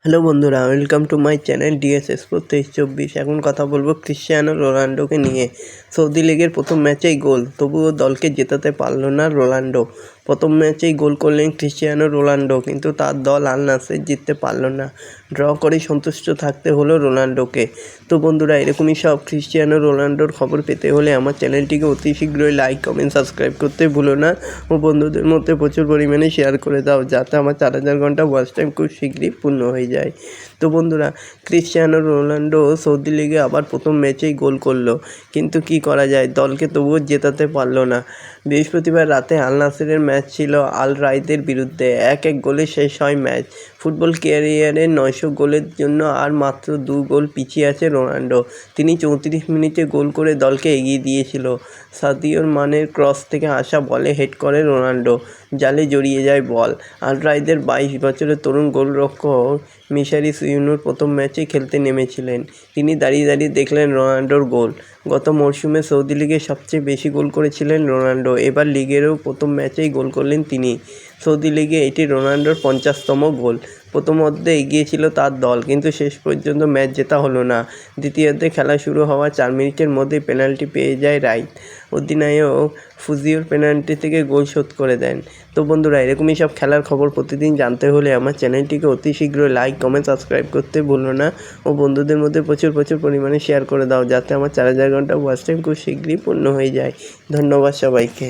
Hello বন্ধুরা, welcome to my channel DSS 2324। এখন কথা বলবো ক্রিশ্চিয়ানো রোনাল্ডোকে নিয়ে। সৌদি লিগের প্রথম ম্যাচেই গোল, তবুও দলকে জেতাতে পারল না রোনাল্ডো। প্রথম ম্যাচেই গোল করলেন ক্রিশ্চিয়ানো রোনাল্ডো, কিন্তু তার দল আল নাসের জিততে পারল না। ড্র করেই সন্তুষ্ট থাকতে হলো রোনাল্ডোকে। তো বন্ধুরা, এরকমই সব ক্রিশ্চিয়ানো রোনাল্ডোর খবর পেতে হলে আমার চ্যানেলটিকে অতি শীঘ্রই লাইক, কমেন্ট, সাবস্ক্রাইব করতে ভুলো না ও বন্ধুদের মধ্যে প্রচুর পরিমাণে শেয়ার করে দাও, যাতে আমার 4000 ঘন্টা ওয়াচ টাইম খুব শীঘ্রই পূর্ণ হয়ে যায়। তো বন্ধুরা, ক্রিশ্চিয়ানো রোনাল্ডো সৌদি লিগে আবার প্রথম ম্যাচেই গোল করলো, কিন্তু কি করা যায়, দলকে তবুও জেতাতে পারলো না। বৃহস্পতিবার রাতে আল নাসেরের ম্যাচ ছিল আল রাইদের বিরুদ্ধে। 1-1 গোলে শেষ হয় ম্যাচ। ফুটবল ক্যারিয়ারে 900 গোলের জন্য আর মাত্র 2 গোল পিছিয়ে আছে রোনাল্ডো। তিনি 34 মিনিটে গোল করে দলকে এগিয়ে দিয়েছিল। সাদিও মানের ক্রস থেকে আসা বলে হেড করে রোনাল্ডো, জালে জড়িয়ে যায় বল। আল রাইদের 22 বছরের তরুণ গোলরক্ষক মিশারিস ইউনুর প্রথম ম্যাচেই খেলতে নেমেছিলেন। তিনি দাঁড়িয়ে দাঁড়িয়ে দেখলেন রোনাল্ডোর গোল। গত মরশুমে সৌদি লিগে সবচেয়ে বেশি গোল করেছিলেন রোনাল্ডো, এবার লিগেরও প্রথম ম্যাচেই গোল করলেন তিনি। সৌদি লিগে এটি রোনাল্ডোর 50তম গোল। প্রথম অর্ধে এগিয়ে ছিল তার দল, কিন্তু শেষ পর্যন্ত ম্যাচ জেতা হলো না। দ্বিতীয়ার্ধে খেলা শুরু হওয়ার 4 মিনিটের মধ্যেই পেনাল্টি পেয়ে যায় রাইত। অধিনায়ক ফুজিওর পেনাল্টি থেকে গোল শোধ করে দেন। তো বন্ধুরা, এরকমই সব খেলার খবর প্রতিদিন জানতে হলে আমার চ্যানেলটিকে অতি শীঘ্রই লাইক, কমেন্ট, সাবস্ক্রাইব করতে ভুলো না ও বন্ধুদের মধ্যে প্রচুর পরিমাণে শেয়ার করে দাও, যাতে আমার 4000 ঘন্টা ওয়াচ টাইম খুব শীঘ্রই পূর্ণ হয়ে যায়। ধন্যবাদ সবাইকে।